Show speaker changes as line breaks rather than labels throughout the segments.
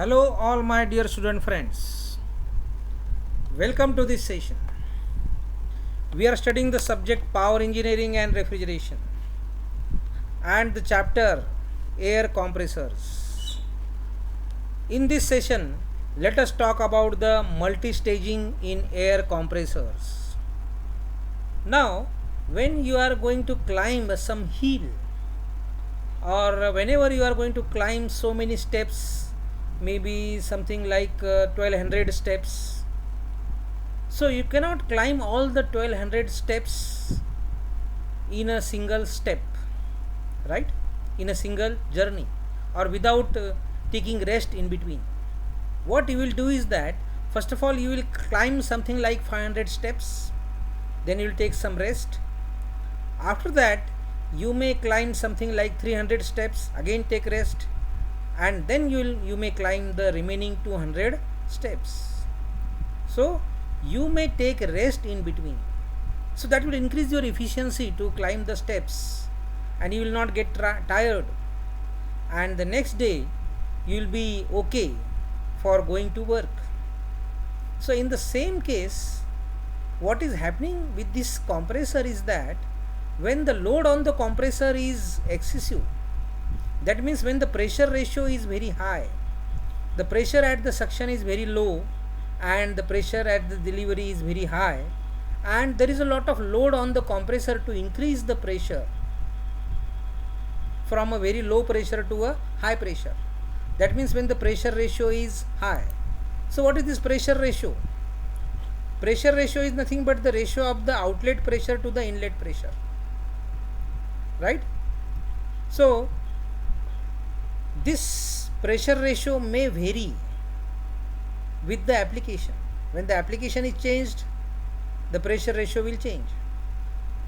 Hello all my dear student friends. Welcome to this session. We are studying the subject power engineering and refrigeration and the chapter air compressors. In this session, let us talk about the multi-staging in air compressors. Now, when you are going to climb some hill or whenever you are going to climb so many steps, maybe something like 1200 steps, so you cannot climb all the 1200 steps in a single step, right, in a single journey or without taking rest in between. What you will do is that first of all you will climb something like 500 steps, then you will take some rest. After that you may climb something like 300 steps, again take rest, and then you may climb the remaining 200 steps. So you may take rest in between, so that will increase your efficiency to climb the steps and you will not get tired, and the next day you will be okay for going to work. So in the same case, what is happening with this compressor is that when the load on the compressor is excessive, that means when the pressure ratio is very high, the pressure at the suction is very low and the pressure at the delivery is very high, and there is a lot of load on the compressor to increase the pressure from a very low pressure to a high pressure. That means when the pressure ratio is high. So what is this pressure ratio? Pressure ratio is nothing but the ratio of the outlet pressure to the inlet pressure, right? So this pressure ratio may vary with the application. When the application is changed, the pressure ratio will change.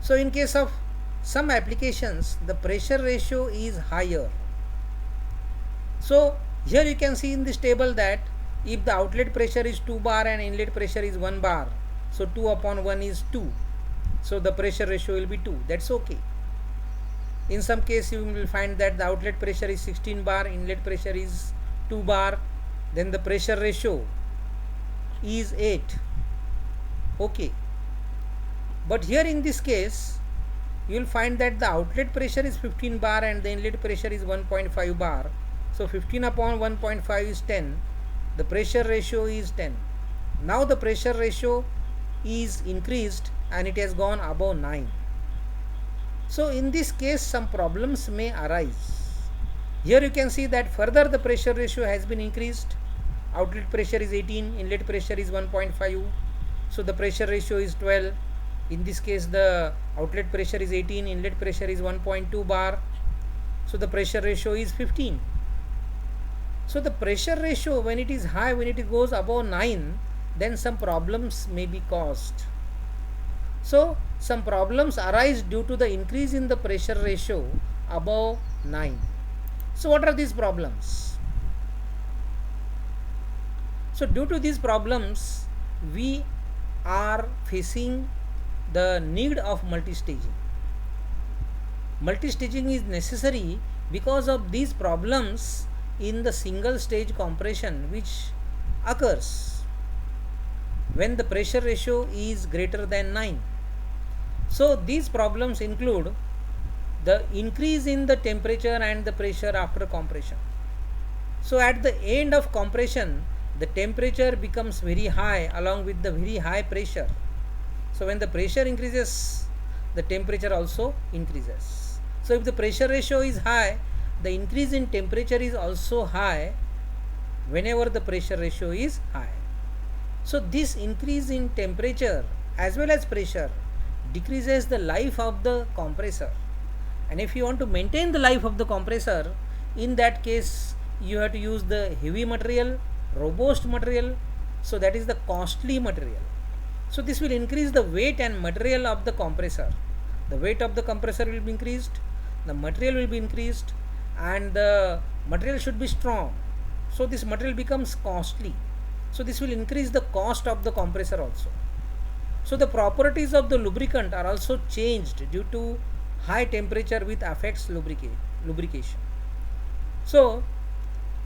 So in case of some applications, the pressure ratio is higher. So here you can see in this table that if the outlet pressure is 2 bar and inlet pressure is 1 bar, so 2 upon 1 is 2, so the pressure ratio will be 2. That's okay. In some case you will find that the outlet pressure is 16 bar, inlet pressure is 2 bar, then the pressure ratio is 8. Okay. But here in this case you will find that the outlet pressure is 15 bar and the inlet pressure is 1.5 bar. So 15 upon 1.5 is 10. The pressure ratio is 10. Now the pressure ratio is increased and it has gone above 9. So in this case some problems may arise. Here you can see that further the pressure ratio has been increased. Outlet pressure is 18, inlet pressure is 1.5. So the pressure ratio is 12. In this case the outlet pressure is 18, inlet pressure is 1.2 bar. So the pressure ratio is 15. So the pressure ratio, when it is high, when it goes above 9, then some problems may be caused. So some problems arise due to the increase in the pressure ratio above 9. So what are these problems? So due to these problems, we are facing the need of multi-staging. Multi-staging is necessary because of these problems in the single stage compression which occurs when the pressure ratio is greater than 9. So these problems include the increase in the temperature and the pressure after compression. So at the end of compression, the temperature becomes very high along with the very high pressure. So when the pressure increases, the temperature also increases. So if the pressure ratio is high, the increase in temperature is also high whenever the pressure ratio is high. So this increase in temperature as well as pressure decreases the life of the compressor, and if you want to maintain the life of the compressor, in that case you have to use the heavy material, robust material, so that is the costly material. So this will increase the weight and material of the compressor. The weight of the compressor will be increased, the material will be increased, and the material should be strong. So this material becomes costly. So this will increase the cost of the compressor also. So the properties of the lubricant are also changed due to high temperature which affects lubrication. So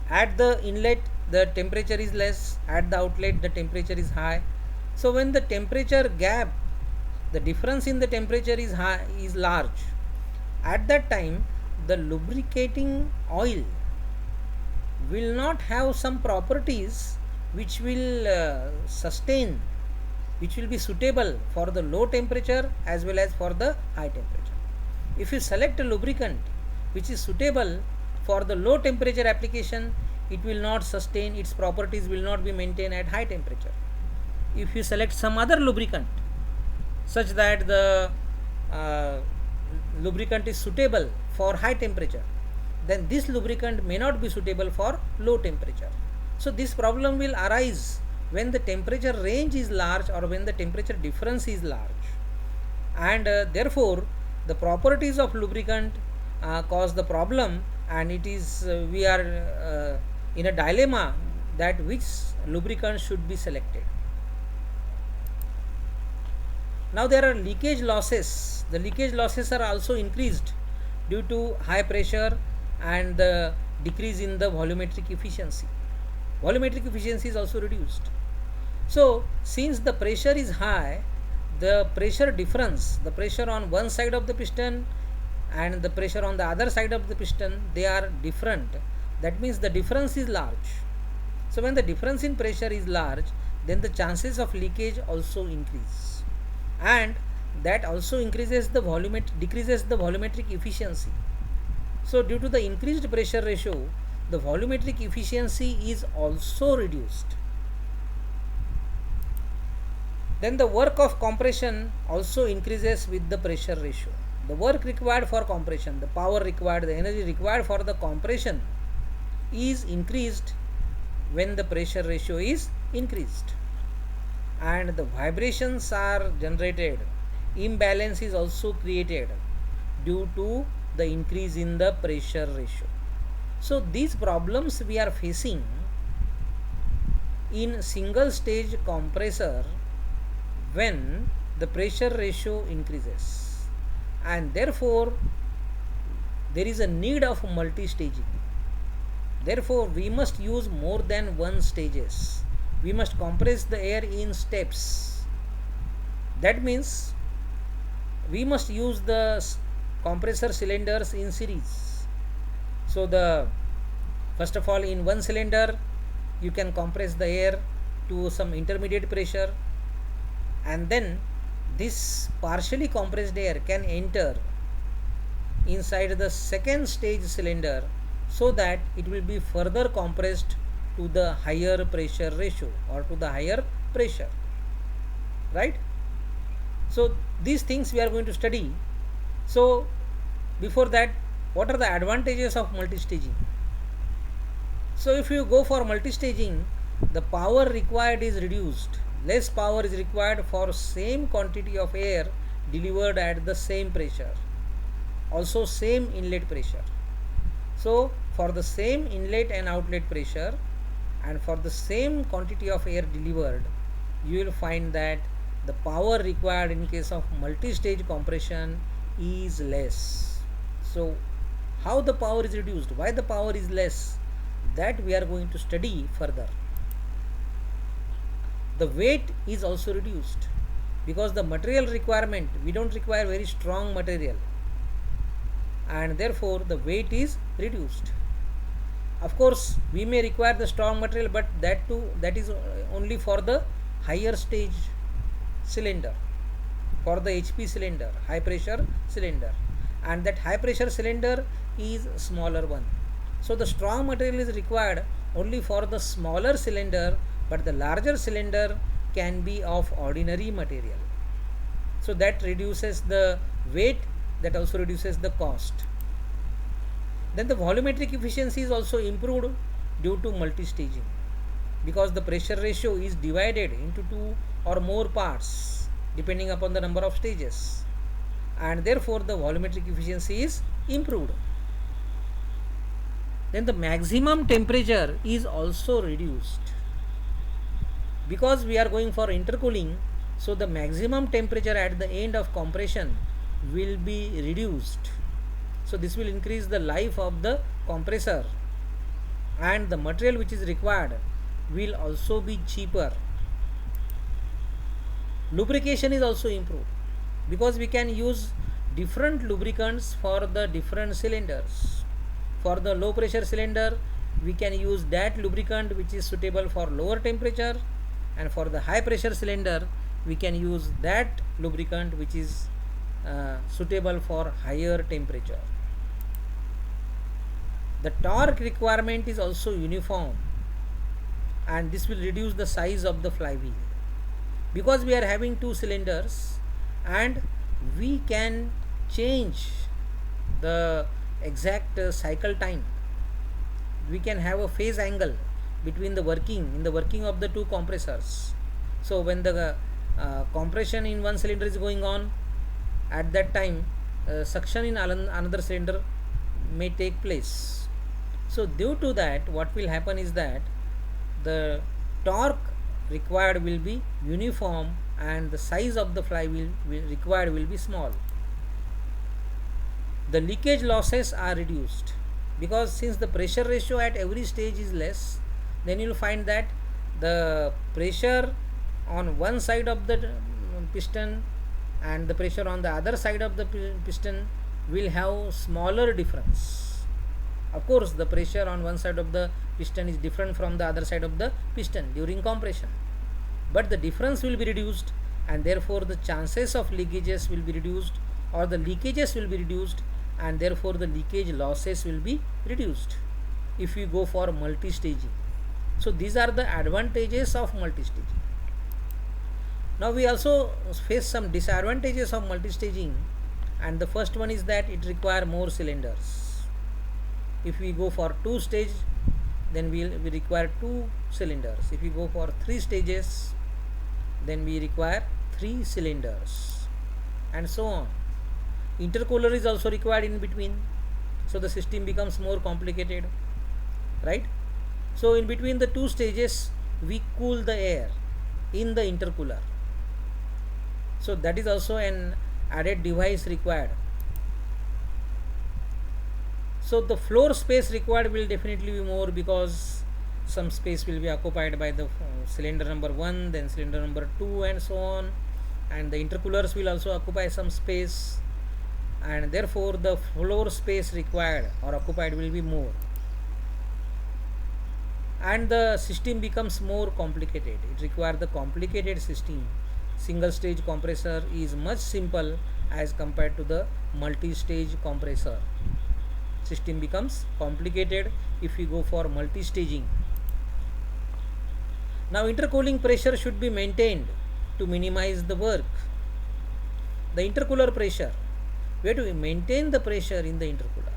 at the inlet the temperature is less, at the outlet the temperature is high. So when the temperature gap, the difference in the temperature is high, is large, at that time the lubricating oil will not have some properties which will sustain, which will be suitable for the low temperature as well as for the high temperature. If you select a lubricant which is suitable for the low temperature application, it will not sustain, its properties will not be maintained at high temperature. If you select some other lubricant such that the lubricant is suitable for high temperature, then this lubricant may not be suitable for low temperature. So this problem will arise when the temperature range is large or when the temperature difference is large, and therefore the properties of lubricant cause the problem, and it is we are in a dilemma that which lubricant should be selected. Now there are leakage losses. The leakage losses are also increased due to high pressure and the decrease in the volumetric efficiency. Volumetric efficiency is also reduced. So since the pressure is high, the pressure difference, the pressure on one side of the piston and the pressure on the other side of the piston, they are different. That means the difference is large. So when the difference in pressure is large, then the chances of leakage also increase, and that also increases the decreases the volumetric efficiency. So due to the increased pressure ratio, the volumetric efficiency is also reduced. Then the work of compression also increases with the pressure ratio. The work required for compression, the power required, the energy required for the compression is increased when the pressure ratio is increased, and the vibrations are generated. Imbalance is also created due to the increase in the pressure ratio. So these problems we are facing in single stage compressor when the pressure ratio increases, and therefore there is a need of multi-staging. Therefore we must use more than one stages. We must compress the air in steps. That means we must use the compressor cylinders in series. So the first of all, in one cylinder you can compress the air to some intermediate pressure, and then this partially compressed air can enter inside the second stage cylinder, so that it will be further compressed to the higher pressure ratio or to the higher pressure, right? So these things we are going to study. So before that, what are the advantages of multi-staging? So if you go for multi-staging, the power required is reduced. Less power is required for same quantity of air delivered at the same pressure, also same inlet pressure. So for the same inlet and outlet pressure and for the same quantity of air delivered, you will find that the power required in case of multi-stage compression is less. So how the power is reduced, why the power is less, that we are going to study further. The weight is also reduced because the material requirement, we don't require very strong material, and therefore the weight is reduced. Of course we may require the strong material, but that is only for the higher stage cylinder, for the HP cylinder, high pressure cylinder, and that high pressure cylinder is smaller one. So the strong material is required only for the smaller cylinder, but the larger cylinder can be of ordinary material. So that reduces the weight, that also reduces the cost. Then the volumetric efficiency is also improved due to multi-staging, because the pressure ratio is divided into two or more parts depending upon the number of stages, and therefore the volumetric efficiency is improved. Then the maximum temperature is also reduced because we are going for intercooling. So the maximum temperature at the end of compression will be reduced. So this will increase the life of the compressor, and the material which is required will also be cheaper. Lubrication is also improved because we can use different lubricants for the different cylinders. For the low pressure cylinder, we can use that lubricant which is suitable for lower temperature, and for the high pressure cylinder we can use that lubricant which is suitable for higher temperature. The torque requirement is also uniform, and this will reduce the size of the flywheel because we are having two cylinders, and we can change the exact cycle time. We can have a phase angle between the working of the two compressors. So when the compression in one cylinder is going on, at that time suction in another cylinder may take place. So due to that, what will happen is that the torque required will be uniform and the size of the flywheel required will be small. The leakage losses are reduced because since the pressure ratio at every stage is less, then you will find that the pressure on one side of the piston and the pressure on the other side of the piston will have smaller difference. Of course, the pressure on one side of the piston is different from the other side of the piston during compression, but the difference will be reduced, and therefore the chances of leakages will be reduced, or the leakages will be reduced, and therefore the leakage losses will be reduced if we go for multi-staging. So these are the advantages of multi-staging. Now we also face some disadvantages of multi-staging, and the first one is that it requires more cylinders. If we go for 2 stage, then we require 2 cylinders. If we go for 3 stages, then we require 3 cylinders, and so on. Intercooler is also required in between, so the system becomes more complicated, right? So in between the 2 stages, we cool the air in the intercooler. So that is also an added device required. So the floor space required will definitely be more because some space will be occupied by the cylinder number 1, then cylinder number 2, and so on, and the intercoolers will also occupy some space, and therefore the floor space required or occupied will be more, and the system becomes more complicated. It requires the complicated system. Single stage compressor is much simple as compared to the multi-stage compressor. System becomes complicated if we go for multi-staging. Now intercooling pressure should be maintained to minimize the work. The intercooler pressure, we have to maintain the pressure in the intercooler.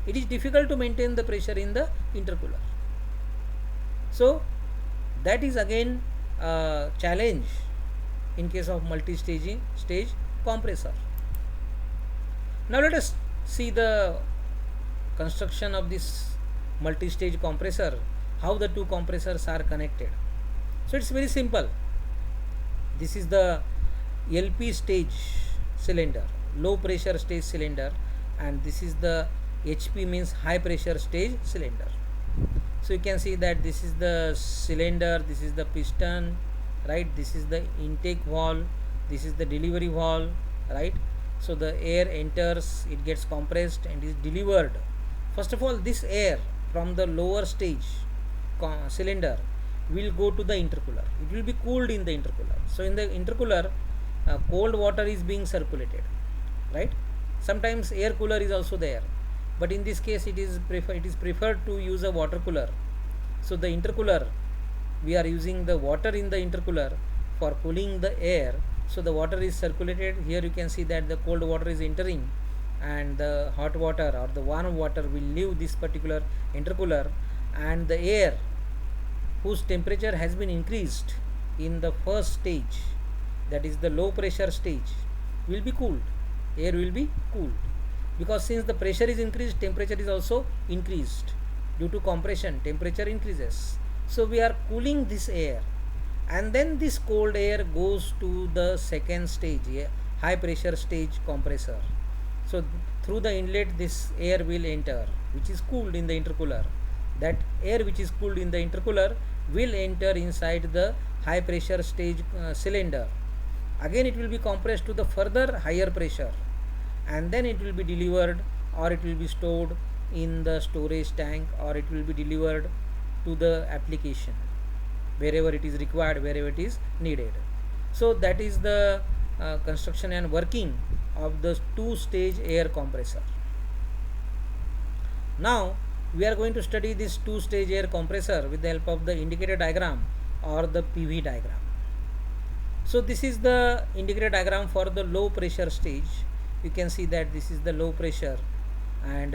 It is difficult to maintain the pressure in the intercooler. So that is again a challenge in case of multi-staging stage compressor. Now let us see the construction of this multi-stage compressor, how the two compressors are connected. So it's very simple. This is the LP stage cylinder, low pressure stage cylinder, and this is the HP means high pressure stage cylinder. So you can see that this is the cylinder, this is the piston, right? This is the intake valve, this is the delivery valve, right? So the air enters, it gets compressed and is delivered. First of all, this air from the lower stage cylinder will go to the intercooler. It will be cooled in the intercooler. So in the intercooler, cold water is being circulated, right? Sometimes air cooler is also there, but in this case it is preferred to use a water cooler. So the intercooler, we are using the water in the intercooler for cooling the air. So the water is circulated. Here you can see that the cold water is entering, and the hot water or the warm water will leave this particular intercooler, and the air whose temperature has been increased in the first stage, that is the low pressure stage, will be cooled. Air will be cooled because since the pressure is increased, temperature is also increased. Due to compression, temperature increases. So we are cooling this air, and then this cold air goes to the second stage, high pressure stage compressor. So through the inlet this air will enter, which is cooled in the intercooler. that air which is cooled in the intercooler will enter inside the high pressure stage cylinder. Again it will be compressed to the further higher pressure, and then it will be delivered, or it will be stored in the storage tank, or it will be delivered to the application wherever it is required, wherever it is needed. So that is the construction and working of the two stage air compressor. Now we are going to study this two stage air compressor with the help of the indicator diagram or the PV diagram. So this is the indicator diagram for the low pressure stage. You can see that this is the low pressure, and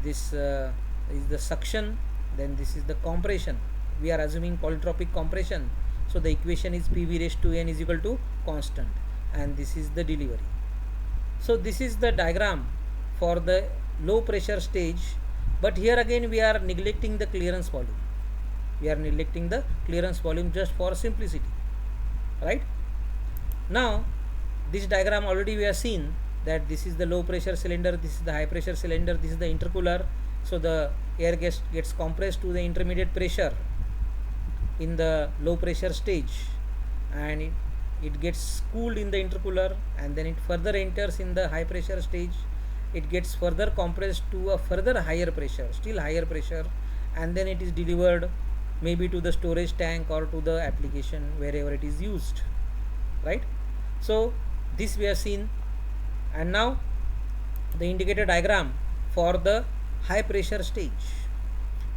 this is the suction, then this is the compression. We are assuming polytropic compression, so the equation is PV raised to n is equal to constant, and this is the delivery. So this is the diagram for the low pressure stage, but here again we are neglecting the clearance volume. We are neglecting the clearance volume just for simplicity, right? Now this diagram already we have seen that this is the low pressure cylinder, this is the high pressure cylinder, this is the intercooler. So the air gets compressed to the intermediate pressure in the low pressure stage, and it gets cooled in the intercooler, and then it further enters in the high pressure stage. It gets further compressed to a further higher pressure, still higher pressure, and then it is delivered maybe to the storage tank or to the application wherever it is used, right? So this we have seen. And now the indicator diagram for the high pressure stage.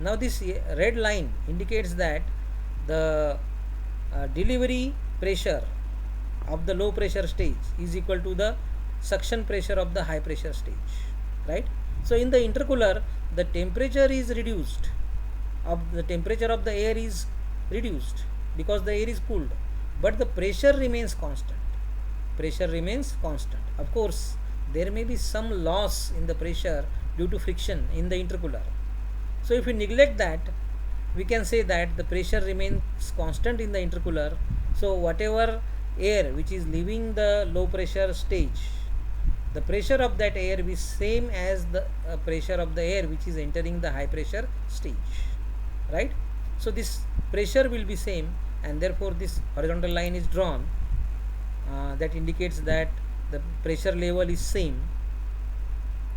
Now this red line indicates that the delivery pressure of the low pressure stage is equal to the suction pressure of the high pressure stage, right? So in the intercooler the temperature is reduced, the temperature of the air is reduced because the air is cooled, but the pressure remains constant. Pressure remains constant. Of course there may be some loss in the pressure due to friction in the intercooler. So if we neglect that, we can say that the pressure remains constant in the intercooler. So whatever air which is leaving the low pressure stage, the pressure of that air is same as the pressure of the air which is entering the high pressure stage, right? So this pressure will be same, and therefore this horizontal line is drawn that indicates that the pressure level is same.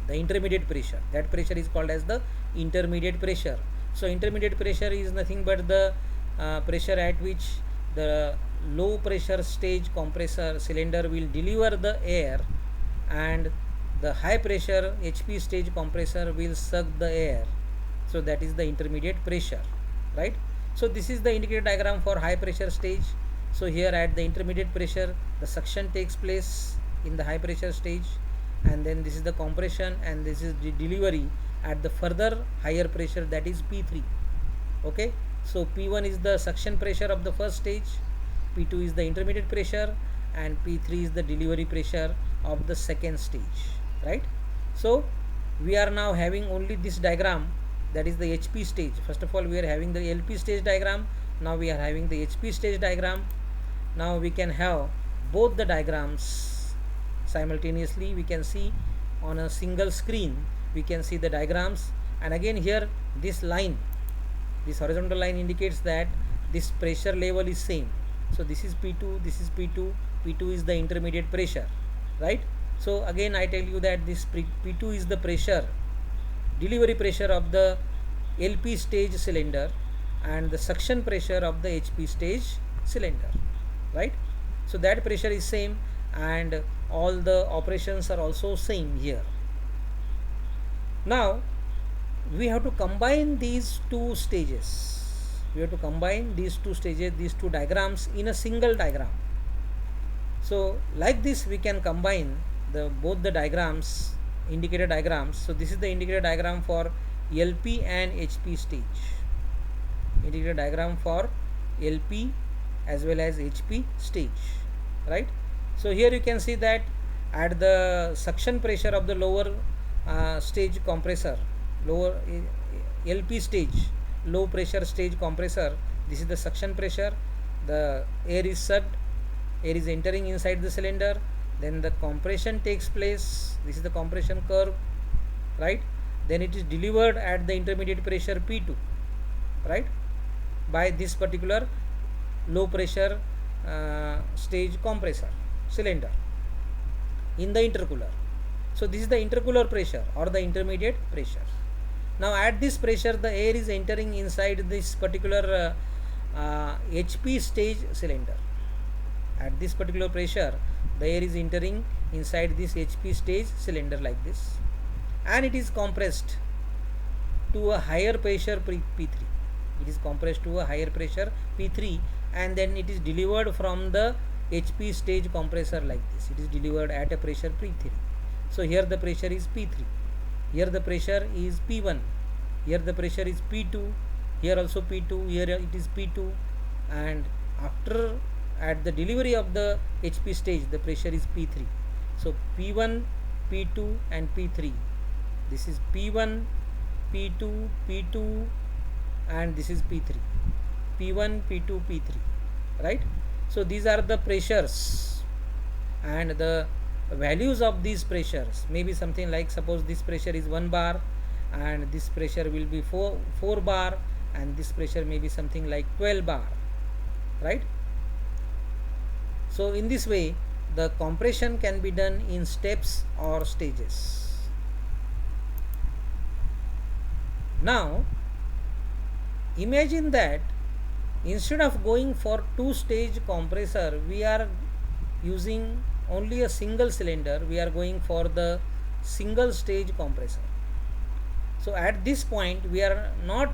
The intermediate pressure, that pressure is called as the intermediate pressure. So intermediate pressure is nothing but the pressure at which the low pressure stage compressor cylinder will deliver the air, and the high pressure HP stage compressor will suck the air. So that is the intermediate pressure, right? So this is the indicator diagram for high pressure stage. So here at the intermediate pressure the suction takes place in the high pressure stage, and then this is the compression, and this is the delivery at the further higher pressure, that is P3. Okay, so P1 is the suction pressure of the first stage, P2 is the intermediate pressure, and P3 is the delivery pressure of the second stage, right? So we are now having only this diagram, that is the HP stage. First of all we are having the LP stage diagram, now we are having the HP stage diagram. Now we can have both the diagrams simultaneously. We can see on a single screen, we can see the diagrams, and again here this line, this horizontal line indicates that this pressure level is same. So this is P2, this is P2, P2 is the intermediate pressure, right? So again I tell you that this P2 is the pressure, delivery pressure of the LP stage cylinder, and the suction pressure of the HP stage cylinder, right? So that pressure is same, and all the operations are also same here. Now we have to combine these two stages. We have to combine these two stages, these two diagrams in a single diagram. So like this we can combine both the diagrams, indicator diagrams. So this is the indicator diagram for LP and HP stage. Indicator diagram for LP as well as HP stage, right? So here you can see that at the suction pressure of the lower stage compressor, lower LP stage, low pressure stage compressor, this is the suction pressure, the air is sucked, air is entering inside the cylinder, then the compression takes place, this is the compression curve, right? then it is delivered at the intermediate pressure P2, right, by this particular low pressure stage compressor cylinder in the intercooler. So this is the intercooler pressure or the intermediate pressure. Now at this pressure the air is entering inside this particular HP stage cylinder. At this particular pressure the air is entering inside this HP stage cylinder like this, and it is compressed to a higher pressure P3. It is compressed to a higher pressure P3, and then it is delivered from the HP stage compressor like this. It is delivered at a pressure P3. So here the pressure is P3, here the pressure is P1, here the pressure is P2, here also P2, here it is P2, and after at the delivery of the HP stage the pressure is P3. So P1, P2 and P3. This is P1, P2, P2 and this is P3. P1, P2, P3, right? So these are the pressures, and the values of these pressures may be something like, suppose this pressure is 1 bar and this pressure will be 4 bar, and this pressure may be something like 12 bar, right? So in this way the compression can be done in steps or stages. Now imagine that instead of going for two-stage compressor, we are using only a single cylinder, we are going for the single stage compressor. So at this point we are not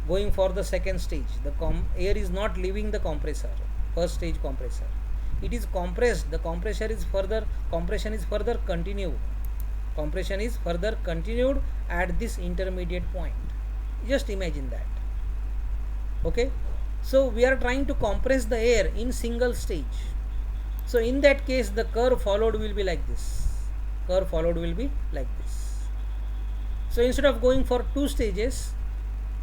going for the second stage. The air is not leaving the compressor, first stage compressor. It is compressed. The compression is further continued. Compression is further continued at this intermediate point. Just imagine that. Okay, so we are trying to compress the air in single stage. So in that case the curve followed will be like this. Curve followed will be like this. So instead of going for two stages,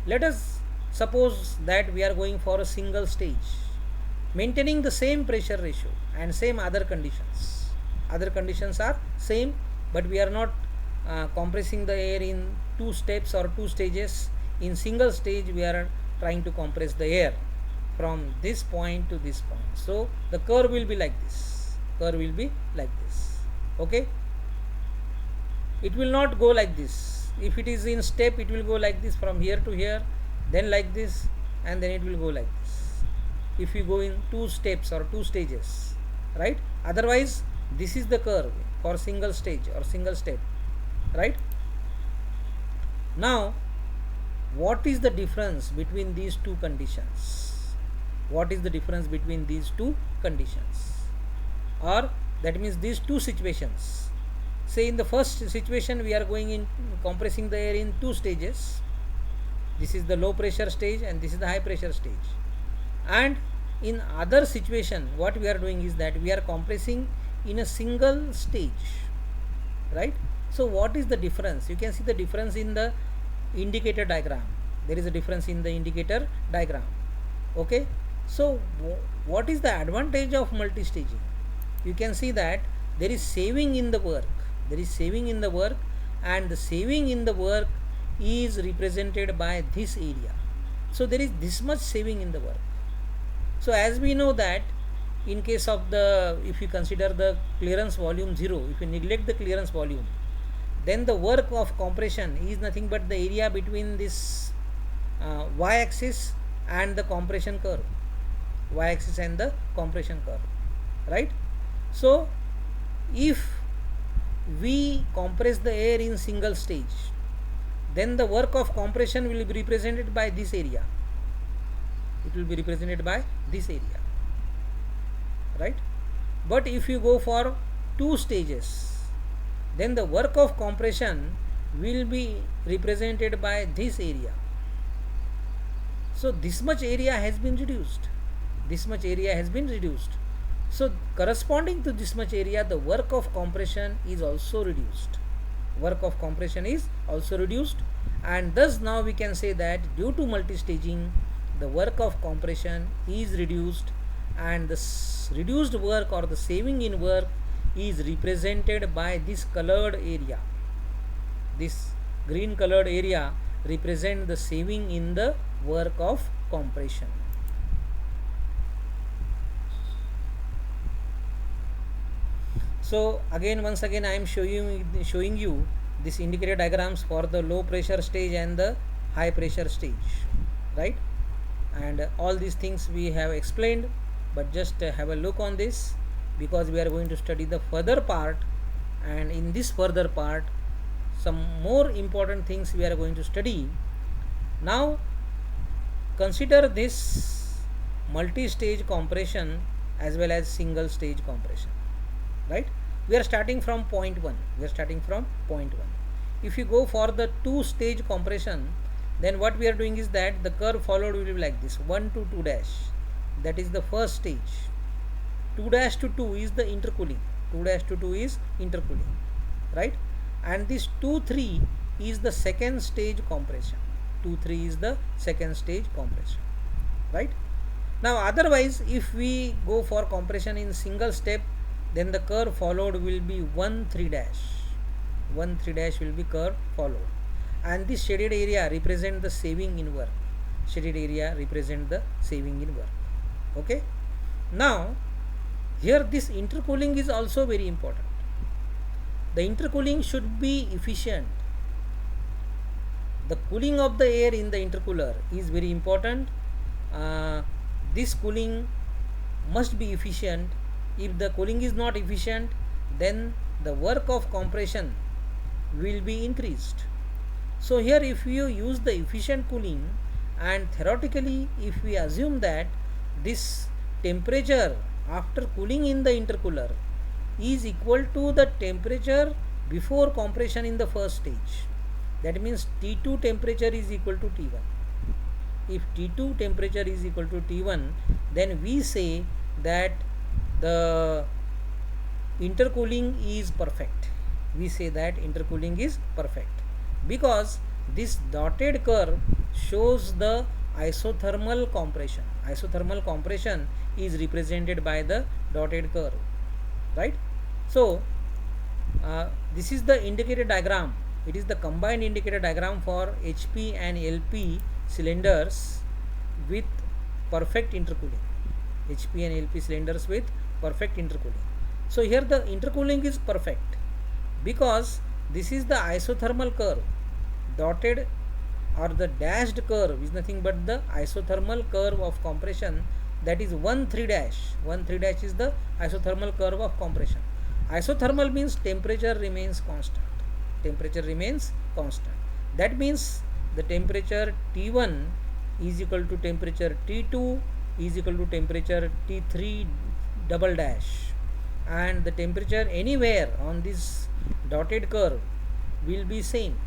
let us suppose that we are going for a single stage, maintaining the same pressure ratio and same other conditions. Other conditions are same, but we are not compressing the air in two steps or two stages. In single stage we are trying to compress the air from this point to this point. So the curve will be like this. Curve will be like this. Okay, it will not go like this. If it is in step, it will go like this from here to here, then like this, and then it will go like this. If you go in two steps or two stages, right? Otherwise this is the curve for single stage or single step, right? Now what is the difference between these two conditions? What is the difference between these two conditions, or that means these two situations? Say in the first situation we are going in compressing the air in two stages. This is the low pressure stage and this is the high pressure stage. And in other situation what we are doing is that we are compressing in a single stage, right? So what is the difference? You can see the difference in the indicator diagram. There is a difference in the indicator diagram. Okay, so what is the advantage of multi-staging? You can see that there is saving in the work. There is saving in the work, and the saving in the work is represented by this area. So there is this much saving in the work. So as we know that in case of the, if you consider the clearance volume 0, if you neglect the clearance volume, then the work of compression is nothing but the area between this y-axis and the compression curve, y-axis and the compression curve, right? So if we compress the air in single stage, then the work of compression will be represented by this area. It will be represented by this area, right? But if you go for two stages, then the work of compression will be represented by this area. So this much area has been reduced. This much area has been reduced. So corresponding to this much area, the work of compression is also reduced. Work of compression is also reduced, and thus now we can say that due to multi-staging, the work of compression is reduced, and the reduced work or the saving in work is represented by this colored area. This green colored area represent the saving in the work of compression. So again, once again, I am showing you this indicator diagrams for the low pressure stage and the high pressure stage, right? And all these things we have explained, but just have a look on this, because we are going to study the further part, and in this further part some more important things we are going to study. Now consider this multi-stage compression as well as single stage compression, right? We are starting from point 1. If you go for the two-stage compression, then what we are doing is that the curve followed will be like this: 1 to 2 dash, that is the first stage. 2 dash to 2 is the intercooling. Right? And this 2-3 is the second stage compression. Right? Now otherwise, if we go for compression in single step, then the curve followed will be 1-3 dash. 1-3 dash will be curve followed, and this shaded area represent the saving in work. Okay. Now here this intercooling is also very important. The intercooling should be efficient. The cooling of the air in the intercooler is very important. This cooling must be efficient. If the cooling is not efficient, then the work of compression will be increased. So here, if you use the efficient cooling, and theoretically if we assume that this temperature after cooling in the intercooler is equal to the temperature before compression in the first stage, that means T2 temperature is equal to T1. If T2 temperature is equal to T1, then we say that the intercooling is perfect. Because this dotted curve shows the isothermal compression. Isothermal compression is represented by the dotted curve, right? So this is the indicator diagram. It is the combined indicator diagram for HP and LP cylinders with perfect intercooling. So here the intercooling is perfect because this is the isothermal curve. Dotted or the dashed curve is nothing but the isothermal curve of compression, that is 1-3 dash. 1-3 dash is the isothermal curve of compression. Isothermal means temperature remains constant. That means the temperature T1 is equal to temperature T2 is equal to temperature T3 double dash, and the temperature anywhere on this dotted curve will be same.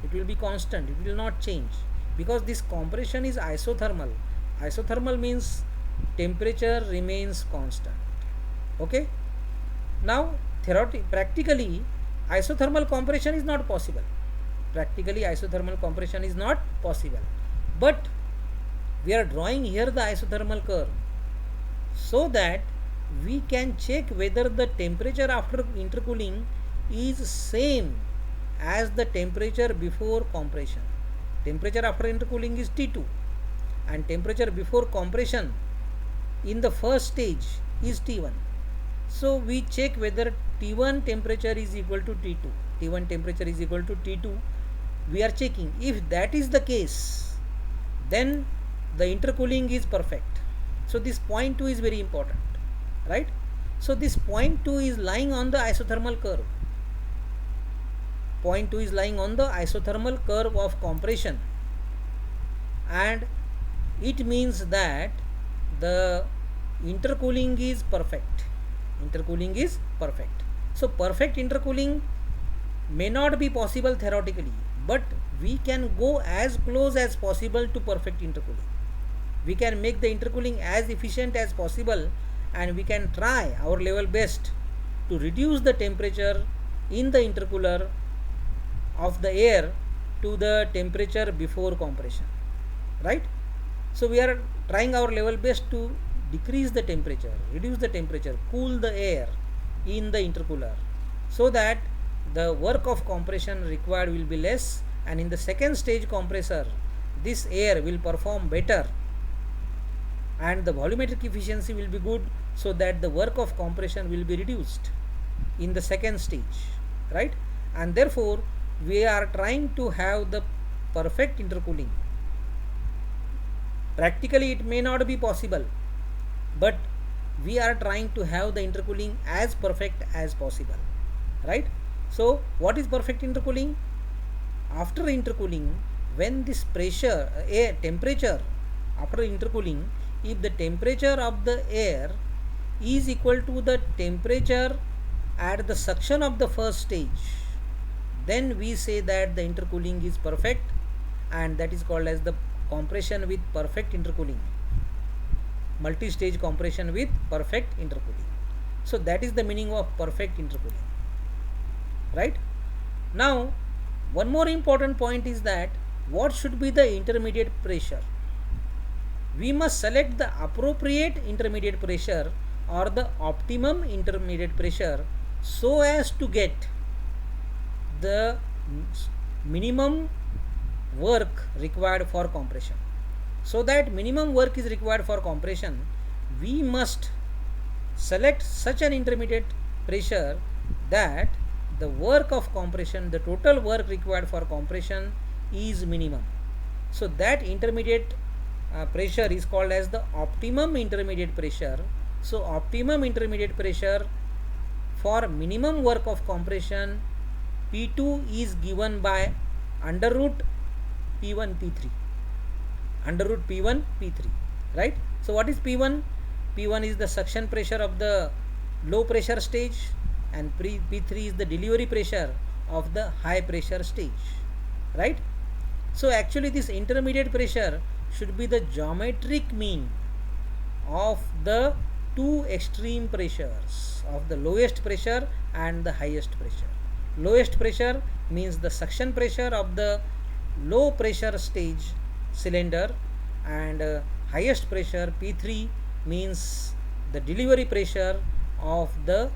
It will be constant, it will not change, because this compression is isothermal. Isothermal means temperature remains constant. Okay. Now practically isothermal compression is not possible. But we are drawing here the isothermal curve so that we can check whether the temperature after intercooling is same as the temperature before compression. Temperature after intercooling is T2 and temperature before compression in the first stage is T1. So we check whether T1 temperature is equal to T2. We are checking. If that is the case, then the intercooling is perfect. So this point 2 is very important, right? So this point 2 is lying on the isothermal curve. Point 2 is lying on the isothermal curve of compression, and it means that the intercooling is perfect. So perfect intercooling may not be possible theoretically, but we can go as close as possible to perfect intercooling. We can make the intercooling as efficient as possible, and we can try our level best to reduce the temperature in the intercooler of the air to the temperature before compression, right? So we are trying our level best to decrease the temperature, reduce the temperature, cool the air in the intercooler, so that the work of compression required will be less, and in the second stage compressor this air will perform better and the volumetric efficiency will be good, so that the work of compression will be reduced in the second stage, right? And therefore we are trying to have the perfect intercooling. Practically it may not be possible, but we are trying to have the intercooling as perfect as possible, right? So what is perfect intercooling? After intercooling, when this pressure air temperature, after intercooling, if the temperature of the air is equal to the temperature at the suction of the first stage, then we say that the intercooling is perfect, and that is called as the compression with perfect intercooling, multi-stage compression with perfect intercooling. So that is the meaning of perfect intercooling, right? Now one more important point is that what should be the intermediate pressure? We must select the appropriate intermediate pressure or the optimum intermediate pressure so as to get the minimum work required for compression. So that minimum work is required for compression, we must select such an intermediate pressure that the work of compression, the total work required for compression is minimum. So that intermediate pressure is called as the optimum intermediate pressure. So optimum intermediate pressure for minimum work of compression, P2 is given by under root P1 P3, under root P1 P3, right? So what is P1? P1 is the suction pressure of the low pressure stage, and P3 is the delivery pressure of the high pressure stage, right? So actually this intermediate pressure should be the geometric mean of the two extreme pressures, of the lowest pressure and the highest pressure. Lowest pressure means the suction pressure of the low pressure stage cylinder, and highest pressure P3 means the delivery pressure of the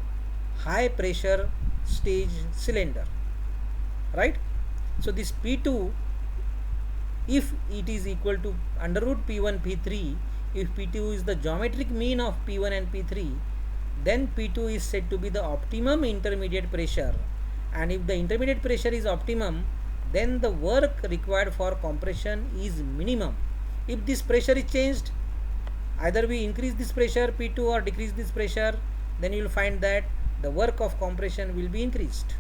high pressure stage cylinder, right? So this P2, if it is equal to under root P1 P3, if P2 is the geometric mean of P1 and P3, then P2 is said to be the optimum intermediate pressure, and if the intermediate pressure is optimum, then the work required for compression is minimum. If this pressure is changed, either we increase this pressure P2 or decrease this pressure, then you will find that the work of compression will be increased.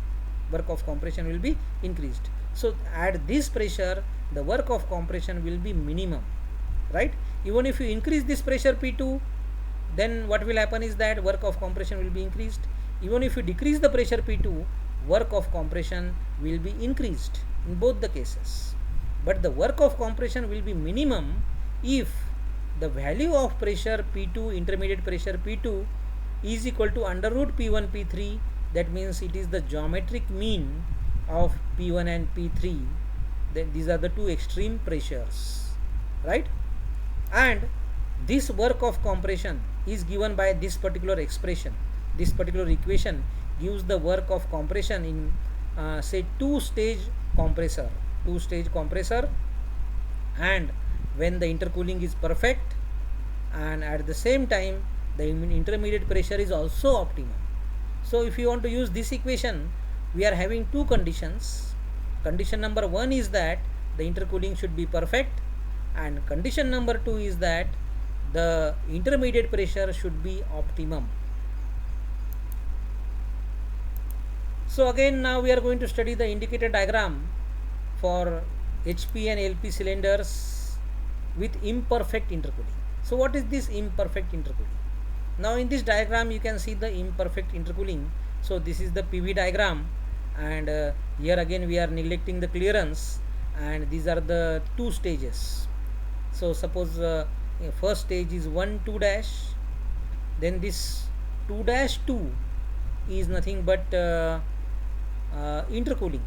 Work of compression will be increased. So at this pressure, the work of compression will be minimum, right? Even if you increase this pressure P2, then what will happen is that work of compression will be increased. Even if you decrease the pressure P2, work of compression will be increased in both the cases. But the work of compression will be minimum if the value of pressure P2, intermediate pressure P2, is equal to under root P1 P3. That means it is the geometric mean of P1 and P3. Then these are the two extreme pressures, right? And this work of compression is given by this particular expression. This particular equation gives the work of compression in say two-stage compressor, and when the intercooling is perfect, and at the same time the intermediate pressure is also optimum. So if you want to use this equation, we are having two conditions. Condition number 1 is that the intercooling should be perfect, and condition number 2 is that the intermediate pressure should be optimum. So again, now we are going to study the indicator diagram for HP and LP cylinders with imperfect intercooling. So what is this imperfect intercooling? Now in this diagram you can see the imperfect intercooling. So this is the PV diagram, and here again we are neglecting the clearance, and these are the two stages. So suppose first stage is 1 2 dash, then this 2 dash 2 is nothing but intercooling.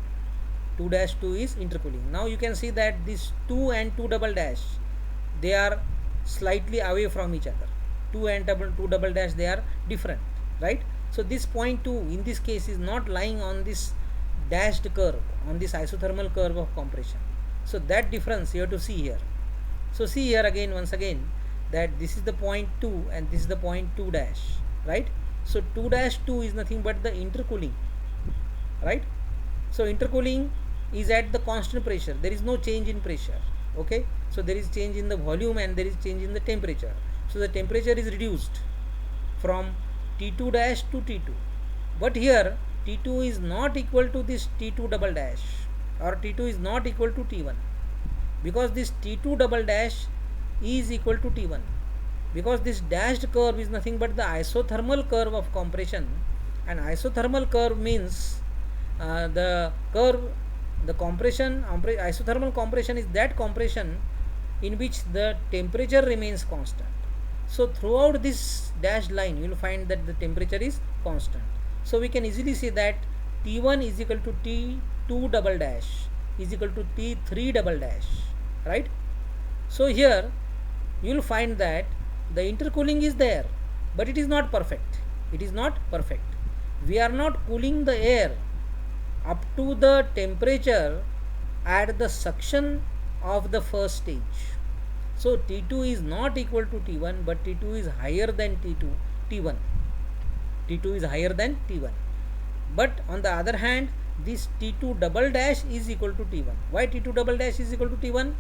2 dash 2 is intercooling. Now you can see that this 2 and 2 double dash, they are slightly away from each other. 2 and 2 double dash, they are different, right? So this point 2 in this case is not lying on this dashed curve, on this isothermal curve of compression. So that difference you have to see here. So see here again, once again, that this is the point 2 and this is the point 2 dash, right? So 2 dash 2 is nothing but the intercooling, right? So intercooling is at the constant pressure, there is no change in pressure, okay? So there is change in the volume and there is change in the temperature. So the temperature is reduced from T2 dash to T2, but here T2 is not equal to this T2 double dash, or T2 is not equal to T1, because this T2 double dash is equal to T1, because this dashed curve is nothing but the isothermal curve of compression, and isothermal curve means the curve, the compression, isothermal compression is that compression in which the temperature remains constant. So throughout this dashed line you will find that the temperature is constant. So we can easily say that T1 is equal to T2 double dash is equal to T3 double dash, right? So here you will find that the intercooling is there, but it is not perfect. It is not perfect. We are not cooling the air up to the temperature at the suction of the first stage. So T2 is not equal to T1, but T2 is higher than T1. T2 is higher than T1. But on the other hand, this T2 double dash is equal to T1. Why T2 double dash is equal to T1?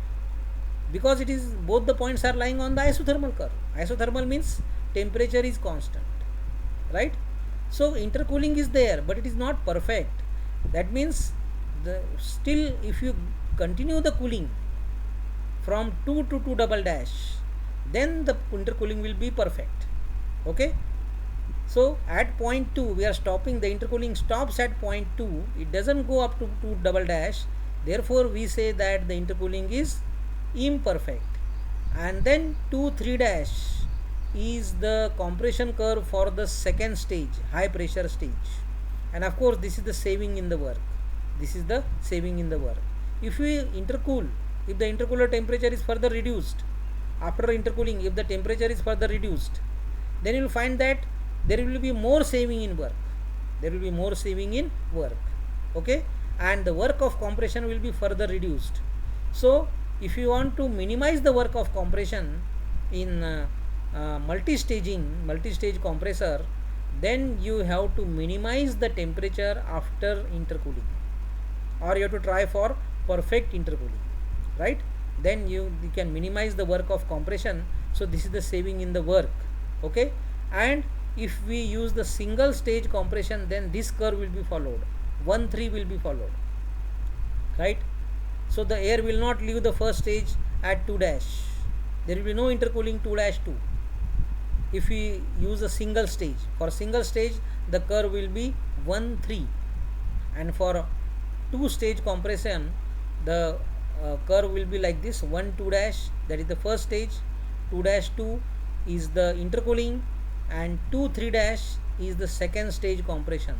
Because it is, both the points are lying on the isothermal curve. Isothermal means temperature is constant, right? So intercooling is there, but it is not perfect. That means still if you continue the cooling from 2 to 2 double dash, then the intercooling will be perfect, okay? So at point 2 we are stopping, the intercooling stops at point 2, it doesn't go up to 2 double dash, therefore we say that the intercooling is imperfect. And then 2-3 dash is the compression curve for the second stage, high pressure stage, and of course this is the saving in the work. This is the saving in the work. If we intercool, if the intercooler temperature is further reduced, after intercooling if the temperature is further reduced, then you will find that there will be more saving in work. There will be more saving in work, okay? And the work of compression will be further reduced. So if you want to minimize the work of compression in multi-stage compressor, then you have to minimize the temperature after intercooling, or you have to try for perfect intercooling, right? Then you can minimize the work of compression. So this is the saving in the work, okay? And if we use the single stage compression, then this curve will be followed, 1-3 will be followed, right? So the air will not leave the first stage at 2 dash, there will be no intercooling 2 dash 2 if we use a single stage. For single stage the curve will be 1-3, and for 2 stage compression the curve will be like this, 1-2 dash, that is the first stage, 2 dash 2 is the intercooling, and 2-3 dash is the second stage compression,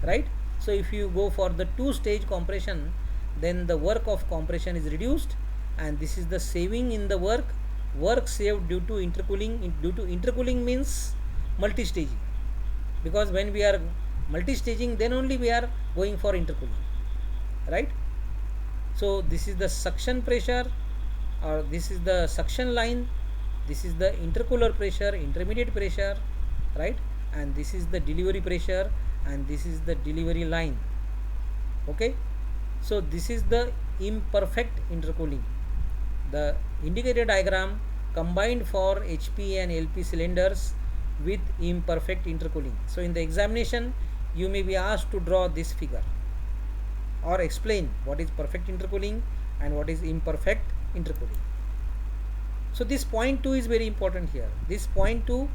right? So if you go for the 2 stage compression, then the work of compression is reduced, and this is the saving in the work saved due to intercooling. Due to intercooling means multi-staging, because when we are multi-staging, then only we are going for intercooling, right? So this is the suction pressure, or this is the suction line, this is the intercooler pressure, intermediate pressure, right? And this is the delivery pressure, and this is the delivery line, okay? So this is the imperfect intercooling. The indicator diagram combined for HP and LP cylinders with imperfect intercooling. So in the examination you may be asked to draw this figure or explain what is perfect intercooling and what is imperfect intercooling. So this point 2 is very important here. This point 2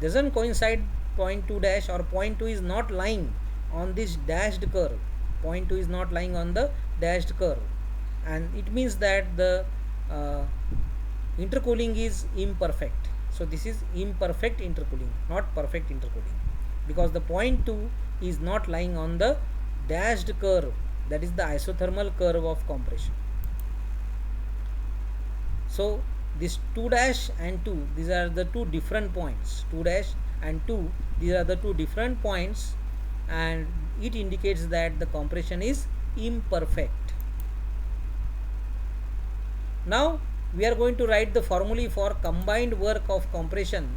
doesn't coincide point 2 dash, or point 2 is not lying on this dashed curve. Point 2 is not lying on the dashed curve, and it means that the intercooling is imperfect. So this is imperfect intercooling, not perfect intercooling, because the point 2 is not lying on the dashed curve, that is the isothermal curve of compression. So this 2 dash and 2, these are the two different points. 2 dash and 2, these are the two different points, and it indicates that the compression is imperfect. Now we are going to write the formulae for combined work of compression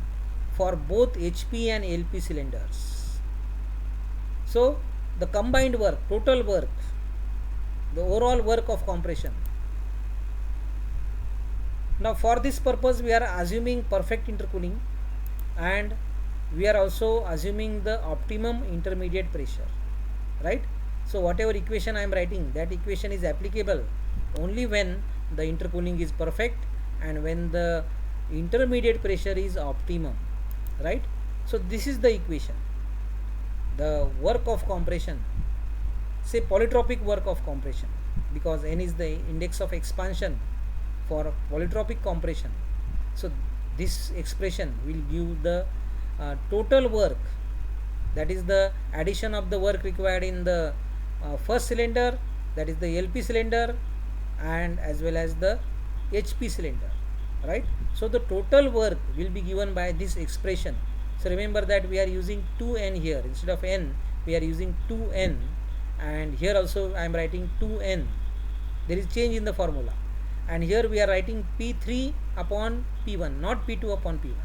for both HP and LP cylinders. So the combined work, total work, the overall work of compression. Now for this purpose we are assuming perfect intercooling, and we are also assuming the optimum intermediate pressure, right? So whatever equation I am writing, that equation is applicable only when the intercooling is perfect and when the intermediate pressure is optimum, right? So this is the equation. The work of compression, say polytropic work of compression, because N is the index of expansion for polytropic compression. So this expression will give the total work, that is the addition of the work required in the first cylinder, that is the LP cylinder, and as well as the HP cylinder, right? So the total work will be given by this expression. So remember that we are using 2n here, instead of n we are using 2n, and here also I am writing 2n. There is change in the formula, and here we are writing P3 upon P1, not P2 upon P1.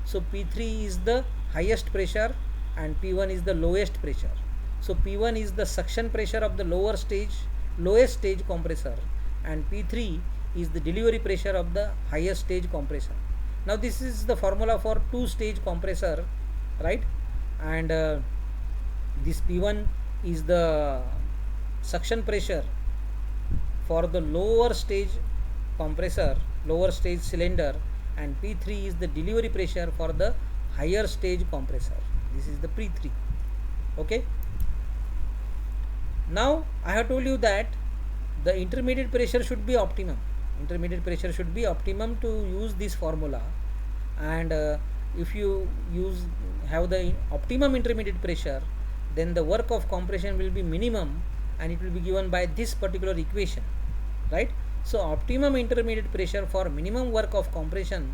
So P3 is the highest pressure and P1 is the lowest pressure. So P1 is the suction pressure of the lowest stage compressor, and P3 is the delivery pressure of the highest stage compressor. Now this is the formula for two-stage compressor, right? And this P1 is the suction pressure for the lower stage compressor, lower stage cylinder, and P3 is the delivery pressure for the higher stage compressor. This is the P3. Okay. Now I have told you that the intermediate pressure should be optimum. Intermediate pressure should be optimum to use this formula, and if you have the optimum intermediate pressure, then the work of compression will be minimum, and it will be given by this particular equation, right? So optimum intermediate pressure for minimum work of compression,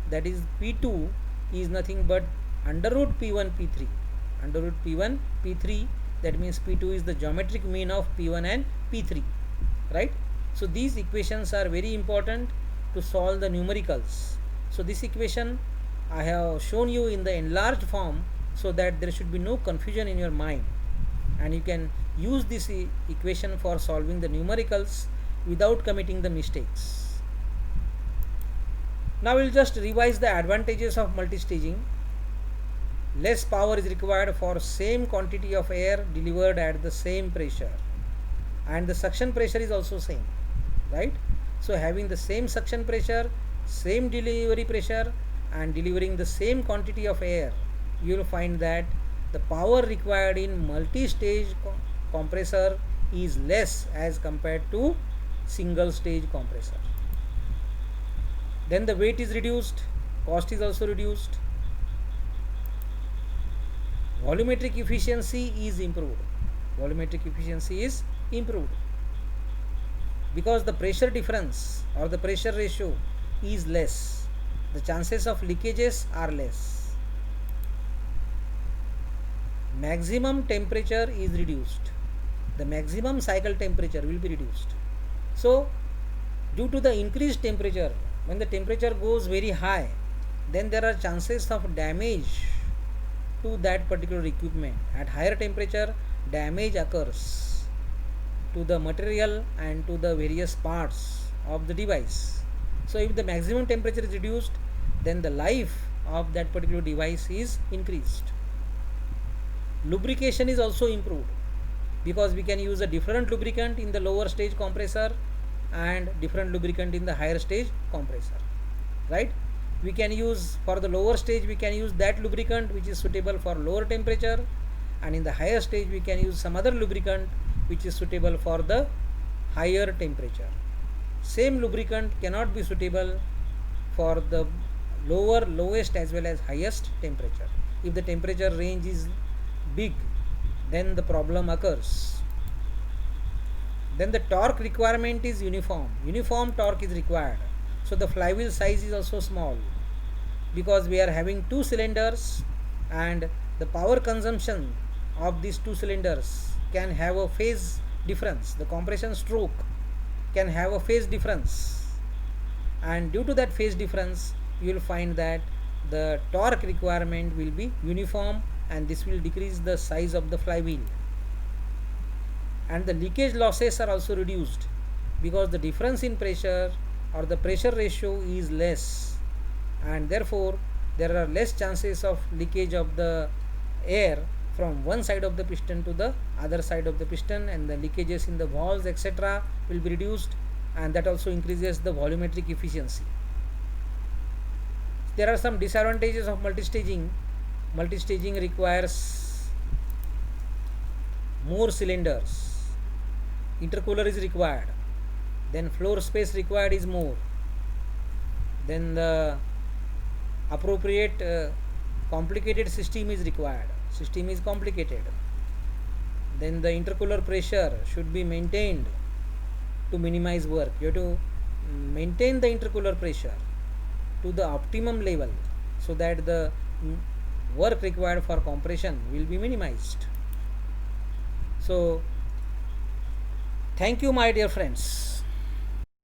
that is P2, is nothing but under root P1 P3. Under root P1 P3, that means P2 is the geometric mean of P1 and P3, right? So these equations are very important to solve the numericals. So this equation I have shown you in the enlarged form so that there should be no confusion in your mind, and you can use this equation for solving the numericals without committing the mistakes. Now we will just revise the advantages of multistaging. Less power is required for same quantity of air delivered at the same pressure, and the suction pressure is also same, right? So having the same suction pressure, same delivery pressure, and delivering the same quantity of air, you will find that the power required in multi-stage compressor is less as compared to single stage compressor. Then the weight is reduced, cost is also reduced, volumetric efficiency is improved. Volumetric efficiency is improved because the pressure difference or the pressure ratio is less. The chances of leakages are less. Maximum temperature is reduced. The maximum cycle temperature will be reduced. So due to the increased temperature, when the temperature goes very high, then there are chances of damage to that particular equipment. At higher temperature, damage occurs to the material and to the various parts of the device. So if the maximum temperature is reduced, then the life of that particular device is increased. Lubrication is also improved because we can use a different lubricant in the lower stage compressor and different lubricant in the higher stage compressor, right? We can use, for the lower stage we can use that lubricant which is suitable for lower temperature, and in the higher stage we can use some other lubricant which is suitable for the higher temperature. Same lubricant cannot be suitable for the lowest as well as highest temperature. If the temperature range is big, then the problem occurs. Then the torque requirement is uniform. Uniform torque is required. So the flywheel size is also small because we are having two cylinders, and the power consumption of these two cylinders can have a phase difference. The compression stroke can have a phase difference, and due to that phase difference you will find that the torque requirement will be uniform, and this will decrease the size of the flywheel, and the leakage losses are also reduced because the difference in pressure or the pressure ratio is less, and therefore there are less chances of leakage of the air from one side of the piston to the other side of the piston, and the leakages in the valves etc. will be reduced, and that also increases the volumetric efficiency. There are some disadvantages of multistaging. Multistaging requires more cylinders, intercooler is required, then floor space required is more, then the appropriate complicated system is required, system is complicated, then the intercooler pressure should be maintained to minimize work. You have to maintain the intercooler pressure to the optimum level so that the work required for compression will be minimized. So thank you my dear friends.